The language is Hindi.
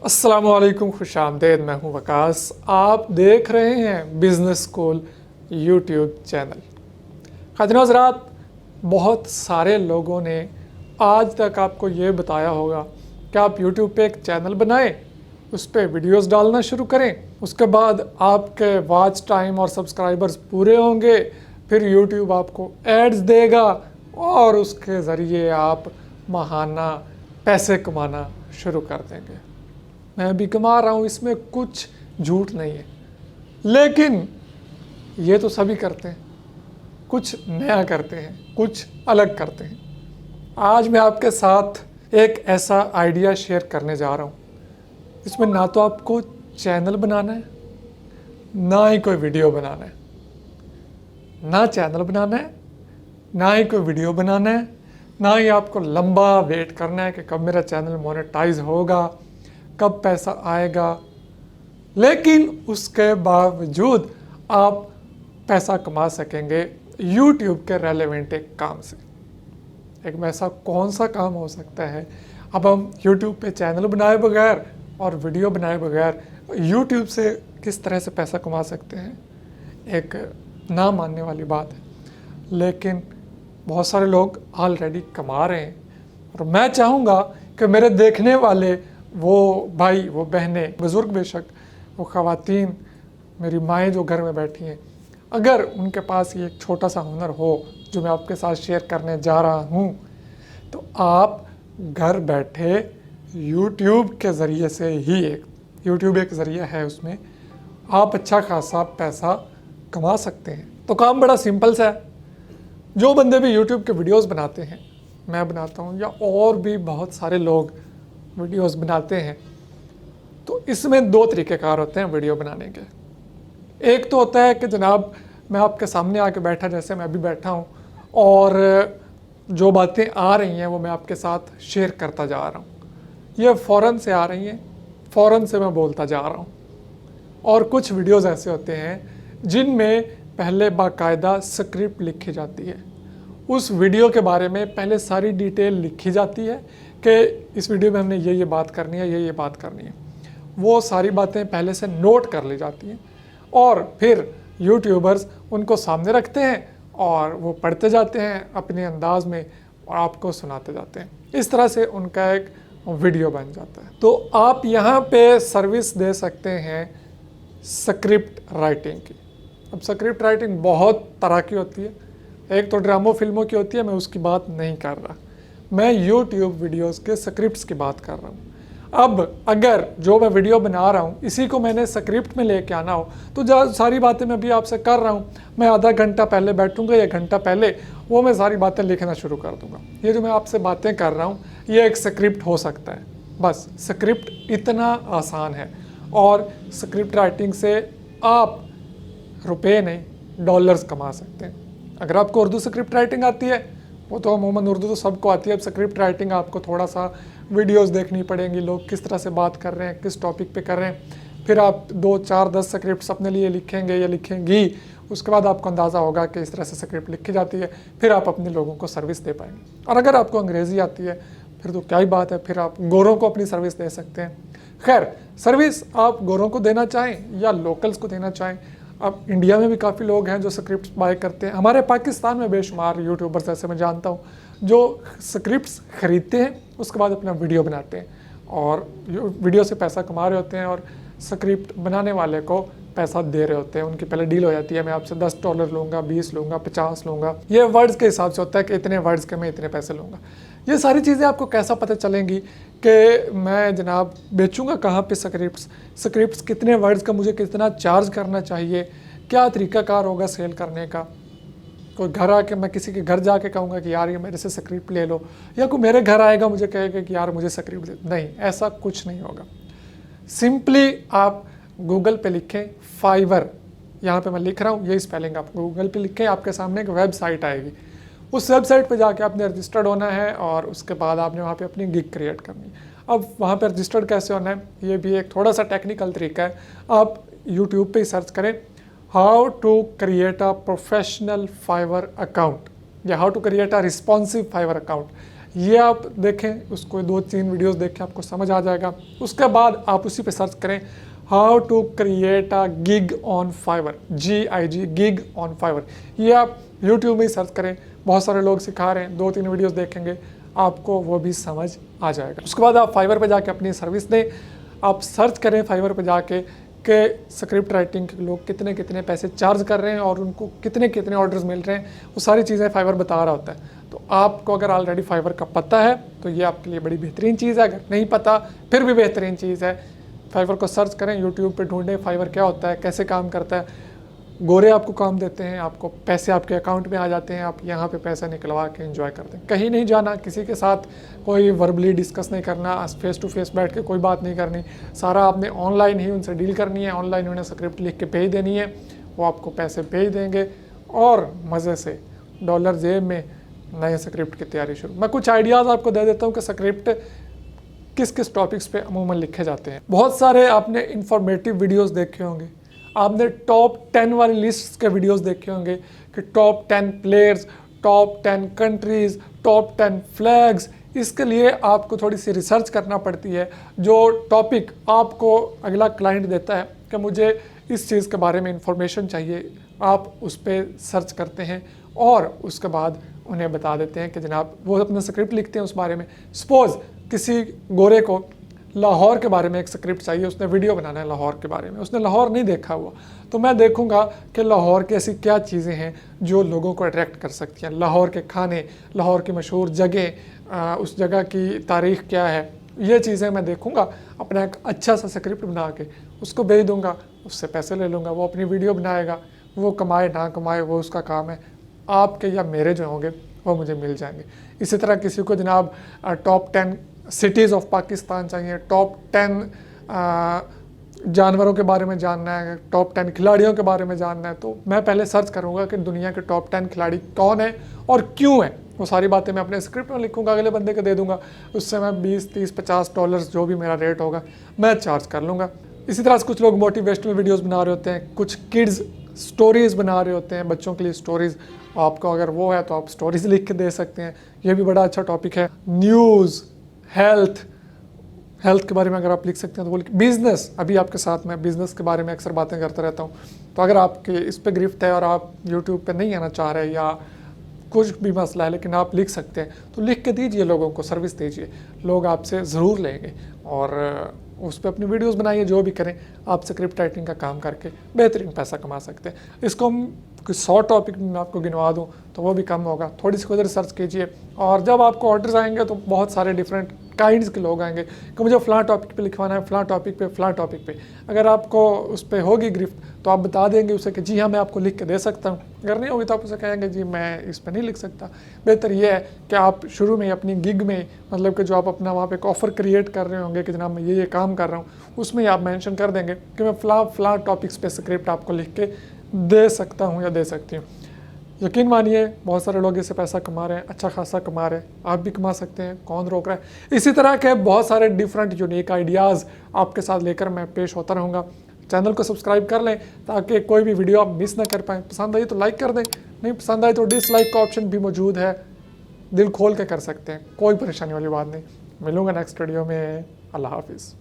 अस्सलाम वालेकुम, खुश आमदेद। मैं हूं वकास। आप देख रहे हैं बिज़नेस स्कूल यूट्यूब चैनल। खातिन हज़रात, बहुत सारे लोगों ने आज तक आपको ये बताया होगा कि आप यूट्यूब पे एक चैनल बनाएं, उस पर वीडियोस डालना शुरू करें, उसके बाद आपके वॉच टाइम और सब्सक्राइबर्स पूरे होंगे, फिर यूट्यूब आपको एड्स देगा और उसके ज़रिए आप माहाना पैसे कमाना शुरू कर देंगे। मैं भी कमा रहा हूँ, इसमें कुछ झूठ नहीं है, लेकिन ये तो सभी करते हैं। कुछ नया करते हैं, कुछ अलग करते हैं। आज मैं आपके साथ एक ऐसा आइडिया शेयर करने जा रहा हूँ। इसमें ना तो आपको चैनल बनाना है, ना ही कोई वीडियो बनाना है। ना चैनल बनाना है, ना ही कोई वीडियो बनाना है, ना ही आपको लंबा वेट करना है कि कब मेरा चैनल मोनेटाइज होगा, कब पैसा आएगा। लेकिन उसके बावजूद आप पैसा कमा सकेंगे YouTube के रेलेवेंट एक काम से। एक ऐसा कौन सा काम हो सकता है? अब हम YouTube पे चैनल बनाए बगैर और वीडियो बनाए बगैर YouTube से किस तरह से पैसा कमा सकते हैं? एक ना मानने वाली बात है, लेकिन बहुत सारे लोग ऑलरेडी कमा रहे हैं। और मैं चाहूँगा कि मेरे देखने वाले वो भाई, वो बहनें, बुज़ुर्ग बेशक, वो ख़वातीन, मेरी माएँ जो घर में बैठी हैं, अगर उनके पास ये एक छोटा सा हुनर हो जो मैं आपके साथ शेयर करने जा रहा हूँ, तो आप घर बैठे YouTube के ज़रिए से ही, YouTube एक ज़रिया है, उसमें आप अच्छा खासा पैसा कमा सकते हैं। तो काम बड़ा सिंपल सा है। जो बंदे भी YouTube के वीडियोस बनाते हैं, मैं बनाता हूँ या और भी बहुत सारे लोग वीडियोस बनाते हैं, तो इसमें दो तरीक़ेकार होते हैं वीडियो बनाने के। एक तो होता है कि जनाब मैं आपके सामने आके बैठा, जैसे मैं अभी बैठा हूँ, और जो बातें आ रही हैं वो मैं आपके साथ शेयर करता जा रहा हूँ। ये फ़ौरन से आ रही हैं, फ़ौरन से मैं बोलता जा रहा हूँ। और कुछ वीडियोस ऐसे होते हैं जिनमें पहले बाकायदा स्क्रिप्ट लिखी जाती है। उस वीडियो के बारे में पहले सारी डिटेल लिखी जाती है कि इस वीडियो में हमने ये बात करनी है, ये बात करनी है। वो सारी बातें पहले से नोट कर ली जाती हैं और फिर यूट्यूबर्स उनको सामने रखते हैं और वो पढ़ते जाते हैं अपने अंदाज में और आपको सुनाते जाते हैं। इस तरह से उनका एक वीडियो बन जाता है। तो आप यहाँ पे सर्विस दे सकते हैं स्क्रिप्ट राइटिंग की। अब स्क्रिप्ट राइटिंग बहुत तरह की होती है। एक तो ड्रामो फिल्मों की होती है, मैं उसकी बात नहीं कर रहा, मैं YouTube वीडियोस के स्क्रिप्ट्स की बात कर रहा हूँ। अब अगर जो मैं वीडियो बना रहा हूँ इसी को मैंने स्क्रिप्ट में लेके आना हो, तो जो सारी बातें मैं भी आपसे कर रहा हूँ, मैं आधा घंटा पहले बैठूंगा या घंटा पहले वो मैं सारी बातें लिखना शुरू कर दूंगा। ये जो मैं आपसे बातें कर रहा हूँ ये एक स्क्रिप्ट हो सकता है। बस स्क्रिप्ट इतना आसान है, और स्क्रिप्ट राइटिंग से आप रुपये नहीं डॉलर्स कमा सकते हैं। अगर आपको उर्दू स्क्रिप्ट राइटिंग आती है, वो तो अमूमन उर्दू तो सबको आती है। अब स्क्रिप्ट राइटिंग आपको थोड़ा सा वीडियोस देखनी पड़ेंगी, लोग किस तरह से बात कर रहे हैं, किस टॉपिक पे कर रहे हैं, फिर आप 2, 4, 10 स्क्रिप्ट्स अपने लिए लिखेंगे या लिखेंगी। उसके बाद आपको अंदाज़ा होगा कि इस तरह से स्क्रिप्ट लिखी जाती है, फिर आप अपने लोगों को सर्विस दे पाएंगे। और अगर आपको अंग्रेज़ी आती है फिर तो क्या ही बात है, फिर आप गोरों को अपनी सर्विस दे सकते हैं। खैर, सर्विस आप गोरों को देना चाहें या लोकल्स को देना चाहें, अब इंडिया में भी काफ़ी लोग हैं जो स्क्रिप्ट्स बाय करते हैं। हमारे पाकिस्तान में बेशुमार यूट्यूबर्स ऐसे मैं जानता हूँ जो स्क्रिप्ट्स खरीदते हैं, उसके बाद अपना वीडियो बनाते हैं और वीडियो से पैसा कमा रहे होते हैं और स्क्रिप्ट बनाने वाले को पैसा दे रहे होते हैं। उनकी पहले डील हो जाती है, मैं आपसे $10 लूँगा, 20 लूँगा, 50 लूँगा। ये वर्ड्स के हिसाब से होता है कि इतने वर्ड्स के मैं इतने पैसे लूँगा। ये सारी चीज़ें आपको कैसा पता चलेंगी कि मैं जनाब बेचूंगा कहाँ पे स्क्रिप्ट्स कितने वर्ड्स का मुझे कितना चार्ज करना चाहिए, क्या तरीक़ाकार होगा सेल करने का। कोई घर आके मैं किसी के घर जाके कहूँगा कि यार ये मेरे से स्क्रिप्ट ले लो, या कोई मेरे घर आएगा मुझे कहेगा कि यार मुझे स्क्रिप्ट दे। नहीं, ऐसा कुछ नहीं होगा। सिंपली आप गूगल पे लिखें फाइवर, यहाँ पे मैं लिख रहा हूँ, यही स्पेलिंग, आप गूगल पे लिखें, आपके सामने एक वेबसाइट आएगी। उस वेबसाइट पे जाके आपने रजिस्टर्ड होना है और उसके बाद आपने वहाँ पे अपनी गिग क्रिएट करनी है। अब वहाँ पे रजिस्टर्ड कैसे होना है, ये भी एक थोड़ा सा टेक्निकल तरीका है। आप यूट्यूब पे ही सर्च करें how to create a professional Fiverr account या how to create a responsive Fiverr account. ये आप देखें, उसको 2-3 वीडियोस देख के आपको समझ आ जाएगा। उसके बाद आप उसी पे सर्च करें how to create a gig on Fiverr, GIG, gig on Fiverr. ये आप यूट्यूब में ही सर्च करें, बहुत सारे लोग सिखा रहे हैं, 2-3 वीडियोस देखेंगे आपको वो भी समझ आ जाएगा। उसके बाद आप फाइवर पे जाके अपनी सर्विस दें। आप सर्च करें फाइवर पे जाके कि स्क्रिप्ट राइटिंग के लोग कितने कितने पैसे चार्ज कर रहे हैं और उनको कितने कितने ऑर्डर्स मिल रहे हैं, वो सारी चीज़ें फाइवर बता रहा होता है। तो आपको अगर ऑलरेडी फाइवर का पता है तो ये आपके लिए बड़ी बेहतरीन चीज़ है। अगर नहीं पता फिर भी बेहतरीन चीज़ है। फाइवर को सर्च करें, यूट्यूब पे ढूंढें फाइवर क्या होता है, कैसे काम करता है। गोरे आपको काम देते हैं, आपको पैसे आपके अकाउंट में आ जाते हैं, आप यहाँ पे पैसा निकलवा के एंजॉय करते हैं। कहीं नहीं जाना, किसी के साथ कोई वर्बली डिस्कस नहीं करना, फेस टू फेस बैठ के कोई बात नहीं करनी, सारा आपने ऑनलाइन ही उनसे डील करनी है। ऑनलाइन उन्हें स्क्रिप्ट लिख के भेज देनी है, वो आपको पैसे भेज देंगे और मज़े से डॉलर जेब में नए स्क्रिप्ट की तैयारी शुरू। मैं कुछ आइडियाज़ आपको दे देता हूँ कि स्क्रिप्ट किस किस टॉपिक्स पे अमूमन लिखे जाते हैं। बहुत सारे आपने इंफॉर्मेटिव वीडियोस देखे होंगे, आपने टॉप 10 वाली लिस्ट के वीडियोस देखे होंगे कि top 10 players, top 10 countries, top 10 flags. इसके लिए आपको थोड़ी सी रिसर्च करना पड़ती है। जो टॉपिक आपको अगला क्लाइंट देता है कि मुझे इस चीज़ के बारे में इंफॉर्मेशन चाहिए, आप उस पर सर्च करते हैं और उसके बाद उन्हें बता देते हैं कि जनाब वो अपना स्क्रिप्ट लिखते हैं उस बारे में। सपोज़ किसी गोरे को लाहौर के बारे में एक स्क्रिप्ट चाहिए, उसने वीडियो बनाना है लाहौर के बारे में, उसने लाहौर नहीं देखा हुआ, तो मैं देखूंगा कि लाहौर की ऐसी क्या चीज़ें हैं जो लोगों को अट्रैक्ट कर सकती हैं। लाहौर के खाने, लाहौर की मशहूर जगह, उस जगह की तारीख़ क्या है, ये चीज़ें मैं देखूंगा। अपना एक अच्छा सा स्क्रिप्ट बना के उसको भेज दूंगा, उससे पैसे ले लूँगा। वो अपनी वीडियो बनाएगा, वो कमाए ना कमाए वो उसका काम है। आपके या मेरे जो होंगे वो मुझे मिल जाएंगे। इसी तरह किसी को जनाब टॉप 10 सिटीज़ ऑफ पाकिस्तान चाहिए, टॉप 10 जानवरों के बारे में जानना है, टॉप 10 खिलाड़ियों के बारे में जानना है, तो मैं पहले सर्च करूंगा कि दुनिया के टॉप 10 खिलाड़ी कौन है और क्यों है। वो सारी बातें मैं अपने स्क्रिप्ट में लिखूंगा, अगले बंदे को दे दूंगा, उससे मैं 20, 30, 50 डॉलर्स जो भी मेरा रेट होगा मैं चार्ज कर लूँगा। इसी तरह से कुछ लोग मोटिवेशनल वीडियोज़ बना रहे होते हैं, कुछ किड्स स्टोरीज़ बना रहे होते हैं, बच्चों के लिए स्टोरीज़। आपको अगर वो है तो आप स्टोरीज़ लिख के दे सकते हैं, ये भी बड़ा अच्छा टॉपिक है। न्यूज़, हेल्थ के बारे में अगर आप लिख सकते हैं तो वो। बिज़नेस, अभी आपके साथ मैं बिज़नेस के बारे में अक्सर बातें करता रहता हूँ, तो अगर आपके इस पे गिरफ्त है और आप यूट्यूब पे नहीं आना चाह रहे या कुछ भी मसला है लेकिन आप लिख सकते हैं, तो लिख के दीजिए, लोगों को सर्विस दीजिए, लोग आपसे ज़रूर लेंगे और उस पर अपनी वीडियोस बनाइए। जो भी करें आप स्क्रिप्ट राइटिंग का काम करके बेहतरीन पैसा कमा सकते हैं। इसको हम 100 टॉपिक में आपको गिनवा दूं तो वो भी कम होगा। थोड़ी सी खुद रिसर्च कीजिए और जब आपको ऑर्डर्स आएंगे तो बहुत सारे डिफरेंट काइंड्स के लोग आएंगे कि मुझे फ़लाँ टॉपिक पे लिखवाना है, फ़लाँ टॉपिक पे, फ़लाँ टॉपिक पे। अगर आपको उस पर होगी गिरफ्त तो आप बता देंगे उसे कि जी हाँ मैं आपको लिख के दे सकता हूँ। अगर नहीं होगी तो आप उसे कहेंगे जी मैं इस पर नहीं लिख सकता। बेहतर ये है कि आप शुरू में अपनी गिग में, मतलब कि जो आप अपना वहाँ पे एक ऑफ़र क्रिएट कर रहे होंगे कि जनाब मैं ये काम कर रहा हूँ, उसमें आप मेंशन कर देंगे कि मैं फ़लाँ टॉपिक्स पे स्क्रिप्ट आपको लिख के दे सकता हूँ या दे सकती हूँ। यकीन मानिए बहुत सारे लोग इससे पैसा कमा रहे हैं, अच्छा खासा कमा रहे हैं, आप भी कमा सकते हैं, कौन रोक रहा है। इसी तरह के बहुत सारे डिफरेंट यूनिक आइडियाज़ आपके साथ लेकर मैं पेश होता रहूँगा। चैनल को सब्सक्राइब कर लें ताकि कोई भी वीडियो आप मिस ना कर पाएँ। पसंद आई तो लाइक कर दें, नहीं पसंद आई तो डिसलाइक का ऑप्शन भी मौजूद है, दिल खोल के कर सकते हैं, कोई परेशानी वाली बात नहीं। मिलूँगा नेक्स्ट वीडियो में। अल्लाह हाफिज़।